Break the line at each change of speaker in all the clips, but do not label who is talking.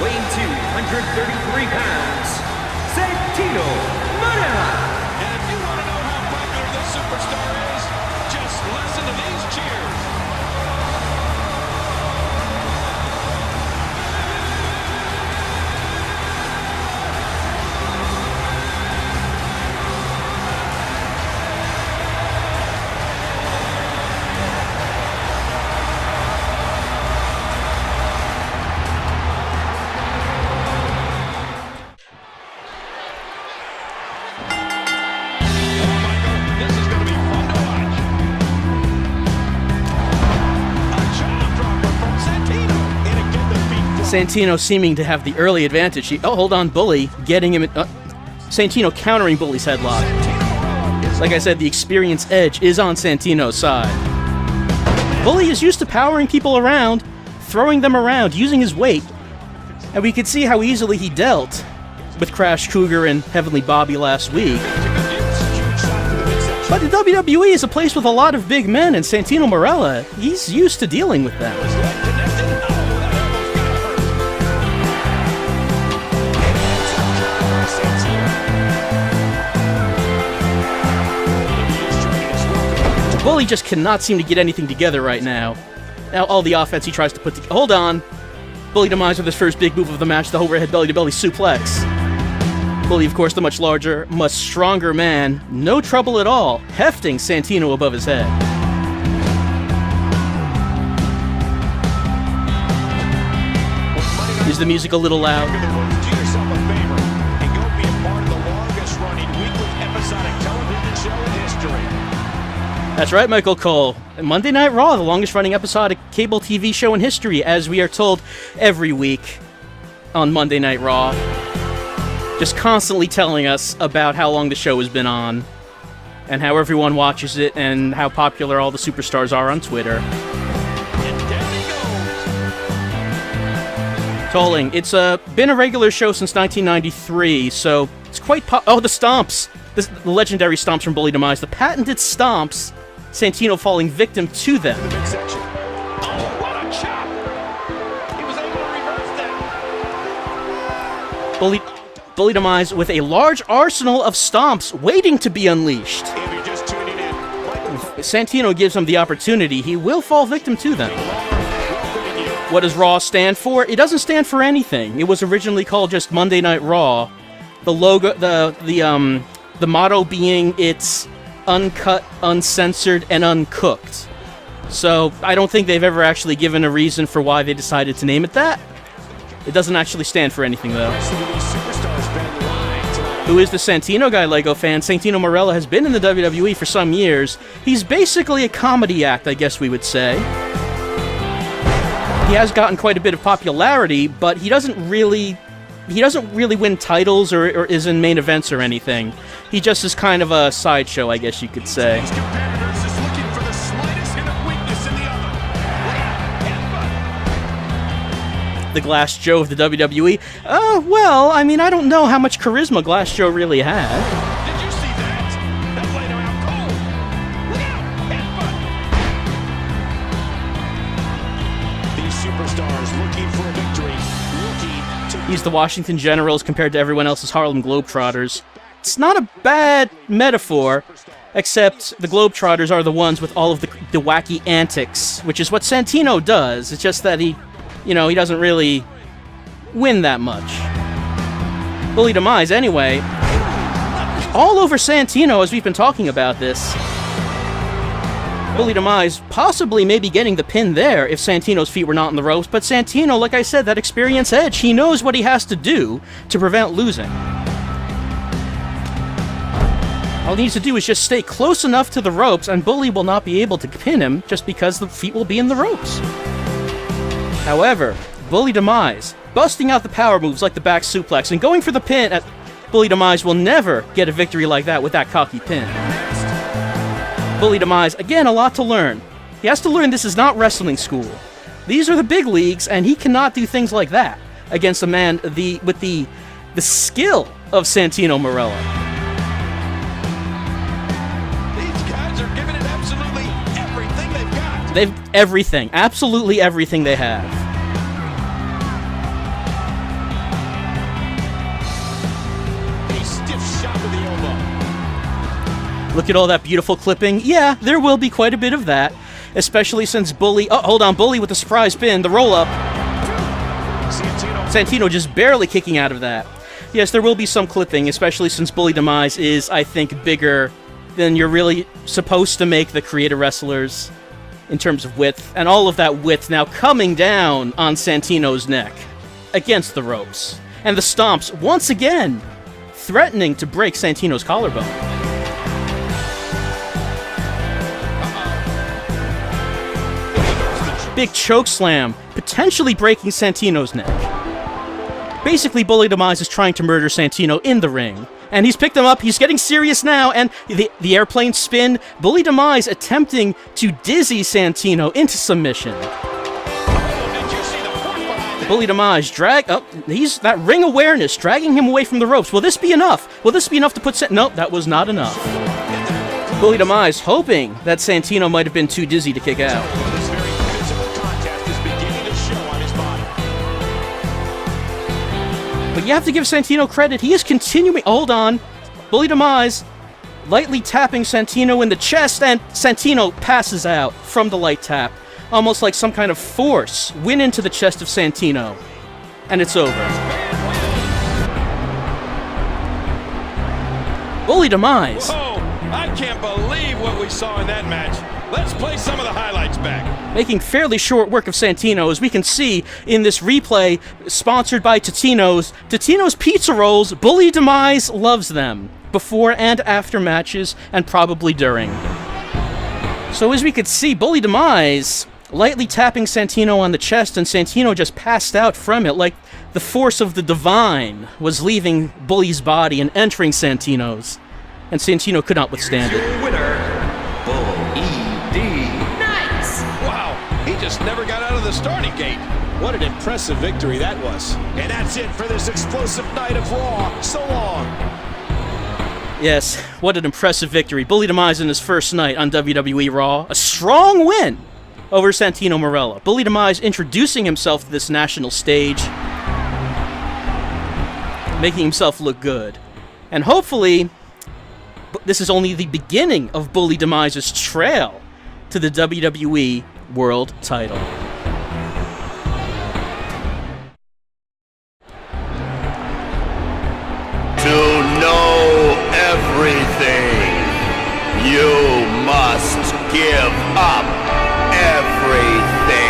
weighing 233 pounds, Santino Marella.
And if you want to know how popular this superstar is, just listen to these cheers.
Santino seeming to have the early advantage. Hold on, Bully getting him. Santino countering Bully's headlock. Like I said, the experience edge is on Santino's side. Bully is used to powering people around, throwing them around, using his weight. And we could see how easily he dealt with Crash Cougar and Heavenly Bobby last week. But the WWE is a place with a lot of big men, and Santino Marella, he's used to dealing with them. Bully just cannot seem to get anything together right now. Now all the offense he tries to put together. Hold on. Bully Demise with his first big move of the match, the overhead belly-to-belly suplex. Bully, of course, the much larger, much stronger man. No trouble at all, hefting Santino above his head. Is the music a little loud?
Do yourself a favor and go be a part of the longest-running weekly episodic television show in history.
That's right, Michael Cole. Monday Night Raw, the longest-running episodic cable TV show in history, as we are told every week on Monday Night Raw. Just constantly telling us about how long the show has been on, and how everyone watches it, and how popular all the superstars are on Twitter. Tolling. It's been a regular show since 1993, so it's quite oh, the stomps! The legendary stomps from Bully Demise. The patented stomps, Santino falling victim to them.
Oh, what a chop! He was able to reverse that.
Bully Demise with a large arsenal of stomps waiting to be unleashed.
If you're just tuning in,
If Santino gives him the opportunity, he will fall victim to them. What does Raw stand for? It doesn't stand for anything. It was originally called just Monday Night Raw. The logo, the motto being it's uncut, uncensored, and uncooked. So I don't think they've ever actually given a reason for why they decided to name it that. It doesn't actually stand for anything, though. Who is the Santino guy, Lego fan? Santino Marella has been in the WWE for some years. He's basically a comedy act, I guess we would say. He has gotten quite a bit of popularity, but he doesn't really win titles or is in main events or anything. He just is kind of a sideshow, I guess you could say. The Glass Joe of the WWE. Oh, well, I mean, I don't know how much charisma Glass Joe really had.
Did you see that? That laid him out cold. Look out, headbutt. These superstars looking for a victory.
He's the Washington Generals compared to everyone else's Harlem Globetrotters. It's not a bad metaphor, except the Globetrotters are the ones with all of the wacky antics, which is what Santino does. It's just that he doesn't really win that much. Bully Demise, anyway, all over Santino as we've been talking about this. Bully Demise possibly maybe getting the pin there if Santino's feet were not in the ropes, but Santino, like I said, that experience edge, he knows what he has to do to prevent losing. All he needs to do is just stay close enough to the ropes, and Bully will not be able to pin him just because the feet will be in the ropes. However, Bully Demise, busting out the power moves like the back suplex and going for the pin at Bully Demise will never get a victory like that with that cocky pin. Bully Demise, again, a lot to learn. He has to learn this is not wrestling school. These are the big leagues, and he cannot do things like that against a man with the skill of Santino Marella.
These guys are giving it absolutely everything they've got.
They've everything, absolutely everything they have. Look at all that beautiful clipping. Yeah, there will be quite a bit of that, especially since Bully... Oh, hold on. Bully with the surprise pin, the roll-up. Santino just barely kicking out of that. Yes, there will be some clipping, especially since Bully Demise is, I think, bigger than you're really supposed to make the creator wrestlers in terms of width. And all of that width now coming down on Santino's neck against the ropes. And the stomps, once again, threatening to break Santino's collarbone. Big choke slam, potentially breaking Santino's neck. Basically, Bully Demise is trying to murder Santino in the ring. And he's picked him up, he's getting serious now, and the airplane spin, Bully Demise attempting to dizzy Santino into submission. Bully Demise he's that ring awareness, dragging him away from the ropes. Will this be enough? Will this be enough to put Nope, that was not enough. Bully Demise hoping that Santino might have been too dizzy to kick out.
This very physical contest is beginning to show on his body.
But you have to give Santino credit. He is continuing... Hold on. Bully Demise lightly tapping Santino in the chest, and Santino passes out from the light tap. Almost like some kind of force went into the chest of Santino. And it's over. Bully Demise.
Whoa! I can't believe what we saw in that match. Let's play some of the highlights back.
Making fairly short work of Santino, as we can see in this replay sponsored by Totino's. Totino's Pizza Rolls, Bully Demise loves them. Before and after matches, and probably during. So as we could see, Bully Demise lightly tapping Santino on the chest, and Santino just passed out from it, like the force of the divine was leaving Bully's body and entering Santino's. And Santino could not withstand it.
Your winner, Bull-E-D.
Nice!
Wow, he just never got out of the starting gate. What an impressive victory that was. And that's it for this explosive night of Raw. So long.
Yes, what an impressive victory. Bully Demise in his first night on WWE Raw. A strong win over Santino Marella. Bully Demise introducing himself to this national stage, making himself look good. And hopefully, this is only the beginning of Bully Demise's trail to the WWE World title.
To know everything, you must give up everything.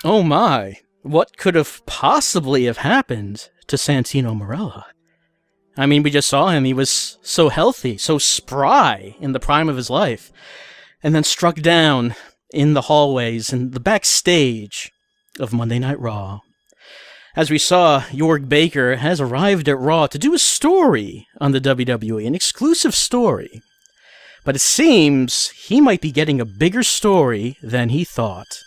Oh my, what could have possibly have happened to Santino Marella? I mean, we just saw him. He was so healthy, so spry in the prime of his life, and then struck down in the hallways and the backstage of Monday Night Raw. As we saw, York Baker has arrived at Raw to do a story on the WWE, an exclusive story. But it seems he might be getting a bigger story than he thought.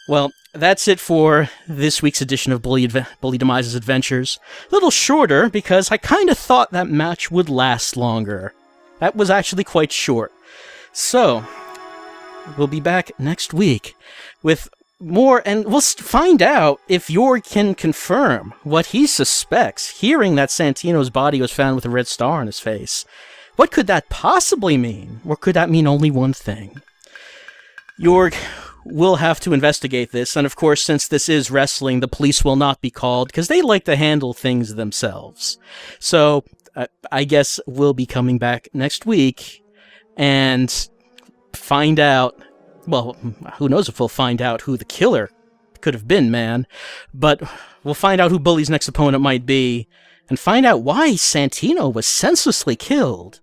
Well, that's it for this week's edition of Bully Demise's Adventures. A little shorter because I kind of thought that match would last longer. That was actually quite short. So, we'll be back next week with more, and we'll find out if York can confirm what he suspects, hearing that Santino's body was found with a red star on his face. What could that possibly mean? Or could that mean only one thing? York will have to investigate this, and of course, since this is wrestling, the police will not be called, because they like to handle things themselves. So, I guess we'll be coming back next week and find out, well, who knows if we'll find out who the killer could have been, man, but we'll find out who Bully's next opponent might be, and find out why Santino was senselessly killed